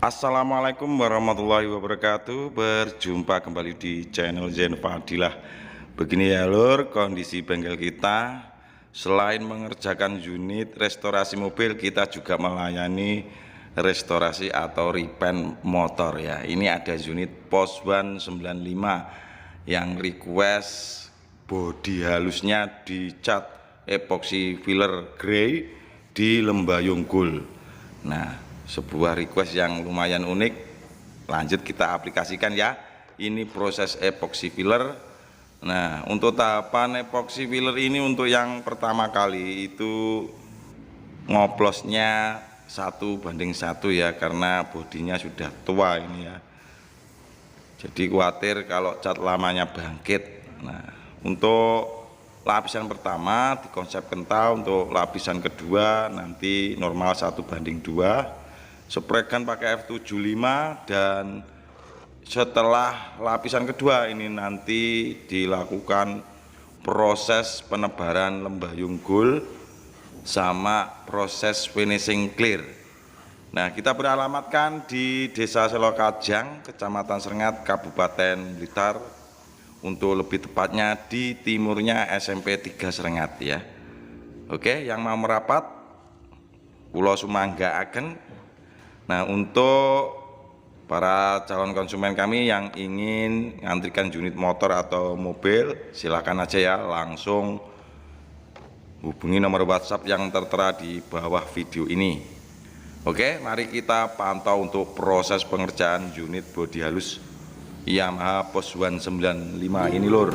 Assalamualaikum warahmatullahi wabarakatuh. Berjumpa kembali di channel Zen Fadilah. Begini ya lur, kondisi bengkel kita. Selain mengerjakan unit restorasi mobil, kita juga melayani restorasi atau repaint motor ya. Ini ada unit POS 195 yang request bodi halusnya dicat epoxy filler grey di Lembayung gold. Nah, sebuah request yang lumayan unik. Lanjut kita aplikasikan ya. Ini proses epoxy filler. Nah, untuk tahapan epoxy filler ini untuk yang pertama kali itu ngoplosnya 1:1 ya, karena bodinya sudah tua ini ya. Jadi khawatir kalau cat lamanya bangkit. Nah, untuk lapisan pertama di konsep kental, untuk lapisan kedua nanti normal 1:2. Sprekan pakai F75, dan setelah lapisan kedua ini nanti dilakukan proses penebaran lembayung gold sama proses finishing clear. Nah, kita beralamatkan di Desa Selokajang, Kecamatan Srengat, Kabupaten Blitar. Untuk lebih tepatnya di Timurnya SMP 3 Srengat ya. Oke, yang mau merapat Pulau Sumanggaaken. Nah, untuk para calon konsumen kami yang ingin mengantrikan unit motor atau mobil, silakan aja ya, langsung hubungi nomor WhatsApp yang tertera di bawah video ini. Oke, mari kita pantau untuk proses pengerjaan unit bodi halus Yamaha POS 195 ini lur.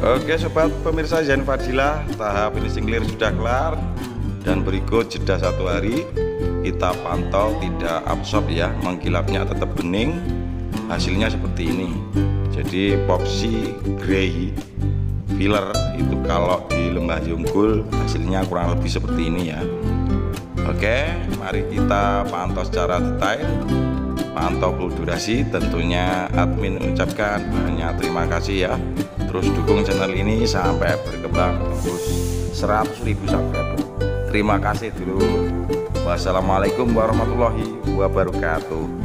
Oke sobat pemirsa Zen Fadilah, tahap finishing clear sudah kelar. Dan berikut jeda 1 hari, kita pantau tidak absorb ya, mengkilapnya tetap bening. Hasilnya seperti ini. Jadi epoxy grey filler itu kalau di Lembayung Gold hasilnya kurang lebih seperti ini ya. Oke, mari kita pantau secara detail, pantau full durasi. Tentunya admin mengucapkan banyak terima kasih ya. Terus dukung channel ini sampai berkembang tembus 100.000 subscriber. Terima kasih dulu. Wassalamualaikum warahmatullahi wabarakatuh.